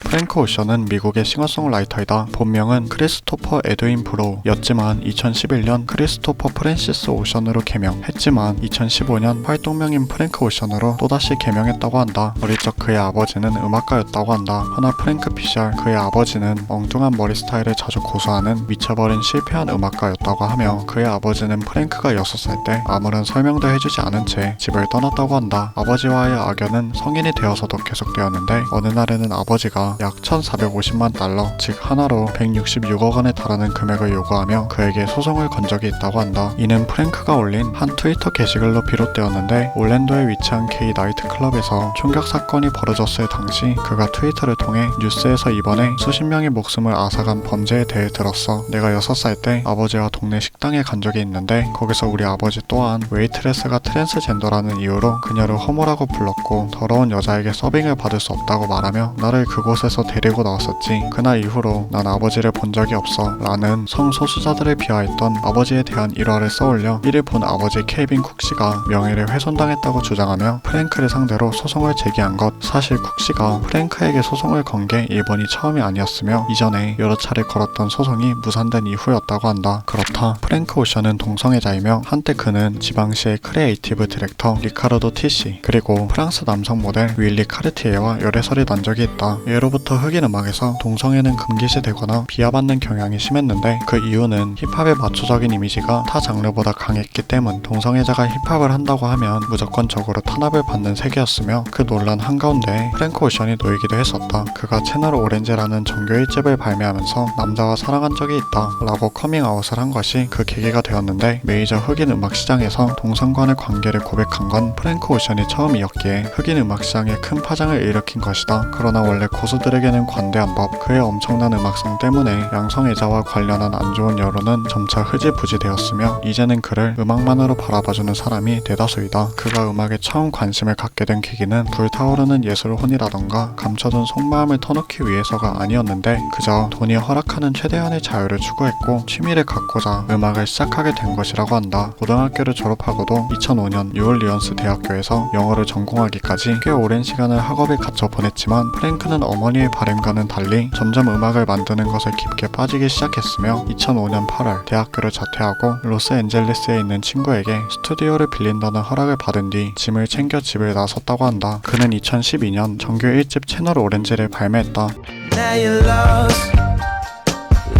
프랭크 오션은 미국의 싱어송라이터이다. 본명은 크리스토퍼 에드윈 브로우였지만 2011년 크리스토퍼 프랜시스 오션으로 개명했지만 2015년 활동명인 프랭크 오션으로 또다시 개명했다고 한다. 어릴 적 그의 아버지는 음악가였다고 한다. 허나 프랭크 피셜, 그의 아버지는 엉뚱한 머리 스타일을 자주 고수하는 미쳐버린 실패한 음악가였다고 하며 그의 아버지는 프랭크가 6살 때 아무런 설명도 해주지 않은 채 집을 떠났다고 한다. 아버지와의 악연은 성인이 되어서도 계속되었는데 어느 날에는 아버지가 약 1,450만 달러, 즉 하나로 166억 원에 달하는 금액을 요구하며 그에게 소송을 건 적이 있다고 한다. 이는 프랭크가 올린 한 트위터 게시글로 비롯되었는데 올랜도에 위치한 게이 나이트클럽에서 총격 사건이 벌어졌을 당시 그가 트위터를 통해 뉴스에서 이번에 수십 명의 목숨을 앗아간 범죄에 대해 들었어. 내가 6살 때 아버지와 동네 식당에 간 적이 있는데 거기서 우리 아버지 또한 웨이트레스가 트랜스젠더라는 이유로 그녀를 호모라고 불렀고 더러운 여자에게 서빙을 받을 수 없다고 말하며 나를 그곳에서 데리고 나왔었지. 그날 이후로 난 아버지를 본 적이 없어 라는 성소수자들을 비하했던 아버지에 대한 일화를 써올려 이를 본 아버지 케이빈 쿡씨가 명예를 훼손당했다고 주장하며 프랭크를 상대로 소송을 제기한 것. 사실 쿡씨가 프랭크에게 소송을 건 게 이번이 처음이 아니었으며 이전에 여러 차례 걸었던 소송이 무산된 이후였다고 한다. 그렇다. 프랭크 오션은 동성애자이며 한때 그는 지방시의 크리에이티브 디렉터 리카르도 티시 그리고 프랑스 남성 모델 윌리 카르티에와 열애설이 난 적이 있다. 예로부터 흑인 음악에서 동성애는 금기시되거나 비하받는 경향이 심했는데 그 이유는 힙합의 마초적인 이미지가 타 장르보다 강했기 때문. 동성애자가 힙합을 한다고 하면 무조건적으로 탄압을 받는 세계였으며 그 논란 한가운데 프랭크 오션이 놓이기도 했었다. 그가 채널 오렌지라는 정규 1집을 발매하면서 남자와 사랑한 적이 있다 라고 커밍아웃을 한 것이 그 계기가 되었는데 메이저 흑인 음악 시장에서 동성 간의 관계를 고백한 건 프랭크 오션이 처음이었기에 흑인 음악 시장에 큰 파장을 일으킨 것이다. 그러나 원래 고수들에게는 관대한 법, 그의 엄청난 음악성 때문에 양성애자와 관련한 안 좋은 여론은 점차 흐지부지되었으며 이제는 그를 음악만으로 바라봐주는 사람이 대다수이다. 그가 음악에 처음 관심을 갖게 된 계기는 불타오르는 예술혼이라던가 감춰둔 속마음을 터놓기 위해서가 아니었는데 그저 돈이 허락하는 최대한의 자유를 추구했고 취미를 갖고자 음악을 시작하게 된 것이라고 한다. 고등학교를 졸업하고도 2005년 뉴올리언스 대학교에서 영어를 전공하기까지 꽤 오랜 시간을 학업에 갇혀 보냈지만 프랭크는 어머니의 바람과는 달리 점점 음악을 만드는 것에 깊게 빠지기 시작했으며 2005년 8월 대학교를 자퇴하고 로스앤젤레스에 있는 친구에게 스튜디오를 빌린다는 허락을 받은 뒤 짐을 챙겨 집을 나섰다고 한다. 그는 2012년 정규 1집 채널 오렌지를 발매했다. Now you're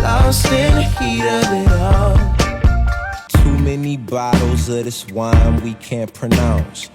lost in the heat of it all. Too many bottles of this wine we can't pronounce.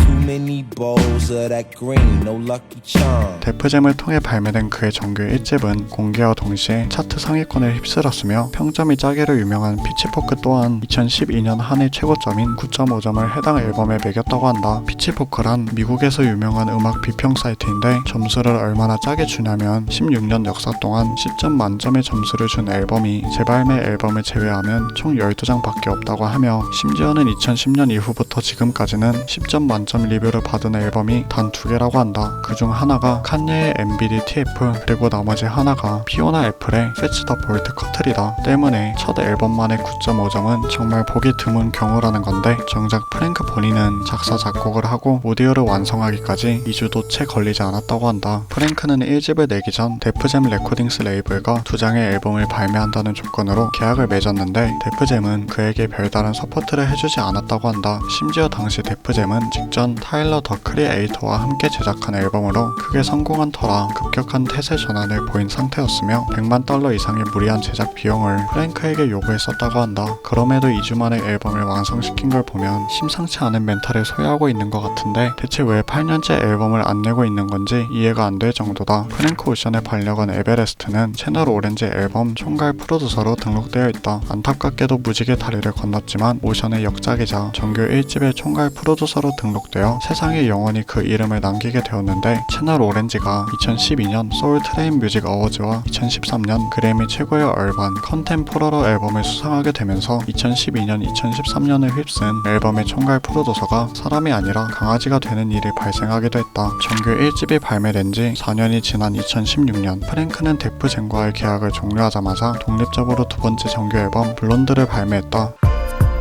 Too many bowls of that green, no lucky charm. 데프잼을 통해 발매된 그의 정규 1집은 공개와 동시에 차트 상위권을 휩쓸었으며 평점이 짜기로 유명한 피치포크 또한 2012년 한 해 최고점인 9.5점을 해당 앨범에 매겼다고 한다. 피치포크란 미국에서 유명한 음악 비평 사이트인데 점수를 얼마나 짜게 주냐면 16년 역사 동안 10점 만점의 점수를 준 앨범이 재발매 앨범을 제외하면 총 12장밖에 없다고 하며 심지어는 2010년 이후부터 지금까지는 10점 만점 리뷰를 받은 앨범이 단 2개라고 한다. 그중 하나가 칸예의 MBDTF 그리고 나머지 하나가 피오나 애플의 Fetch the Bolt Cutter이다. 때문에 첫 앨범만의 9.5점은 정말 보기 드문 경우라는 건데 정작 프랭크 본인은 작사 작곡을 하고 오디오를 완성하기까지 2주도 채 걸리지 않았다고 한다. 프랭크는 1집을 내기 전 데프잼 레코딩스 레이블과 2장의 앨범을 발매한다는 조건으로 계약을 맺었는데 데프잼은 그에게 별다른 서포트를 해주지 않았다고 한다. 심지어 당시 데프잼은 직전 타일러 더 크리에이터와 함께 제작한 앨범으로 크게 성공한 터라 급격한 태세 전환을 보인 상태였으며 100만 달러 이상의 무리한 제작 비용을 프랭크에게 요구했었다고 한다. 그럼에도 2주 만에 앨범을 완성시킨 걸 보면 심상치 않은 멘탈을 소유하고 있는 것 같은데 대체 왜 8년째 앨범을 안 내고 있는 건지 이해가 안 될 정도다. 프랭크 오션의 반려견 에베레스트는 채널 오렌지 앨범 총괄 프로듀서로 등록되어 있다. 안타깝게도 무지개 다리를 건넜지만 오션의 역작이자 정규 1집의 총괄 프로듀서로 등록되어 세상에 영원히 그 이름을 남기게 되었는데 채널 오렌지가 2012년 소울 트레인 뮤직 어워즈와 2013년 그래미 최고의 얼반 컨템포러러 앨범을 수상하게 되면서 2012년 2013년을 휩쓴 앨범의 총괄 프로듀서가 사람이 아니라 강아지가 되는 일이 발생하기도 했다. 정규 1집이 발매된 지 4년이 지난 2016년 프랭크는 데프잼과의 계약을 종료하자마자 독립적으로 두 번째 정규 앨범 블론드를 발매했다.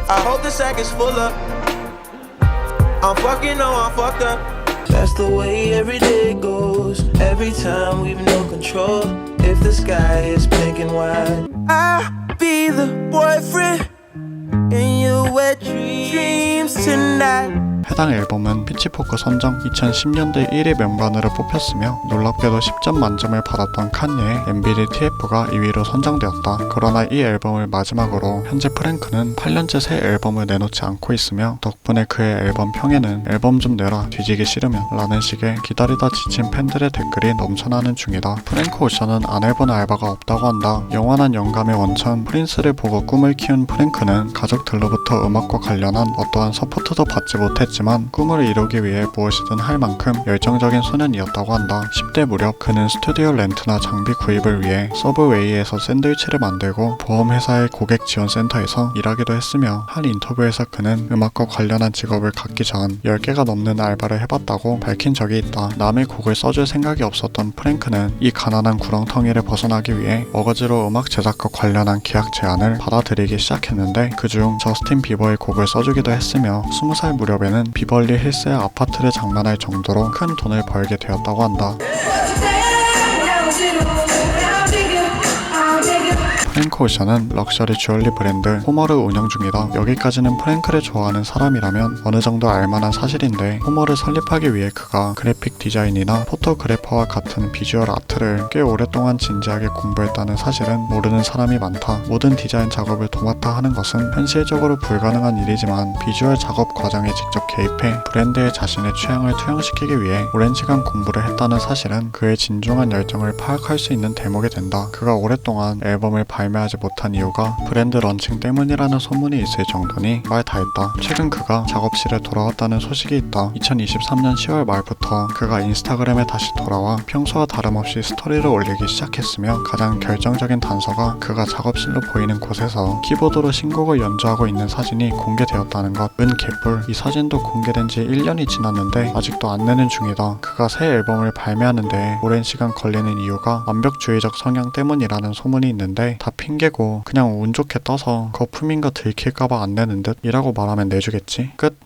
I hope the sack is full up. I'm fucking, no, I'm fucked up. That's the way every day goes. Every time we've no control. If the sky is pink and white, I'll be the boyfriend in your wet dreams tonight. 해당 앨범은 피치포크 선정 2010년대 1위 명반으로 뽑혔으며 놀랍게도 10점 만점을 받았던 칸예의 MBD TF가 2위로 선정되었다. 그러나 이 앨범을 마지막으로 현재 프랭크는 8년째 새 앨범을 내놓지 않고 있으며 덕분에 그의 앨범 평에는 앨범 좀 내라 뒤지기 싫으면 라는 식의 기다리다 지친 팬들의 댓글이 넘쳐나는 중이다. 프랭크 오션은 안 해본 알바가 없다고 한다. 영원한 영감의 원천 프린스를 보고 꿈을 키운 프랭크는 가족들로부터 음악과 관련한 어떠한 서포트도 받지 못했지만 꿈을 이루기 위해 무엇이든 할 만큼 열정적인 소년이었다고 한다. 10대 무렵 그는 스튜디오 렌트나 장비 구입을 위해 서브웨이에서 샌드위치를 만들고 보험회사의 고객 지원 센터에서 일하기도 했으며 한 인터뷰에서 그는 음악과 관련한 직업을 갖기 전 10개가 넘는 알바를 해봤다고 밝힌 적이 있다. 남의 곡을 써줄 생각이 없었던 프랭크는 이 가난한 구렁텅이를 벗어나기 위해 어거지로 음악 제작과 관련한 계약 제안을 받아들이기 시작했는데 그중 저스틴 비버의 곡을 써주기도 했으며 20살 무렵에는 비벌리 힐스의 아파트를 장만할 정도로 큰 돈을 벌게 되었다고 한다. 프랭크 오션은 럭셔리 주얼리 브랜드 호머를 운영 중이다. 여기까지는 프랭크를 좋아하는 사람이라면 어느 정도 알만한 사실인데 호머를 설립하기 위해 그가 그래픽 디자인이나 포토그래퍼와 같은 비주얼 아트를 꽤 오랫동안 진지하게 공부했다는 사실은 모르는 사람이 많다. 모든 디자인 작업을 도맡아 하는 것은 현실적으로 불가능한 일이지만 비주얼 작업 과정에 직접 개입해 브랜드의 자신의 취향을 투영시키기 위해 오랜 시간 공부를 했다는 사실은 그의 진중한 열정을 파악할 수 있는 대목이 된다. 그가 오랫동안 앨범을 발매하지 못한 이유가 브랜드 런칭 때문이라는 소문이 있을 정도니 말 다 했다. 최근 그가 작업실에 돌아왔다는 소식이 있다. 2023년 10월 말부터 그가 인스타그램에 다시 돌아와 평소와 다름없이 스토리를 올리기 시작했으며 가장 결정적인 단서가 그가 작업실로 보이는 곳에서 키보드로 신곡을 연주하고 있는 사진이 공개되었다는 것. 은 개뿔. 이 사진도 공개된 지 1년이 지났는데 아직도 안 내는 중이다. 그가 새 앨범을 발매하는데 오랜 시간 걸리는 이유가 완벽주의적 성향 때문이라는 소문이 있는데 다 핑계고 그냥 운 좋게 떠서 거품인 거 들킬까봐 안 내는 듯 이라고 말하면 내주겠지. 끝.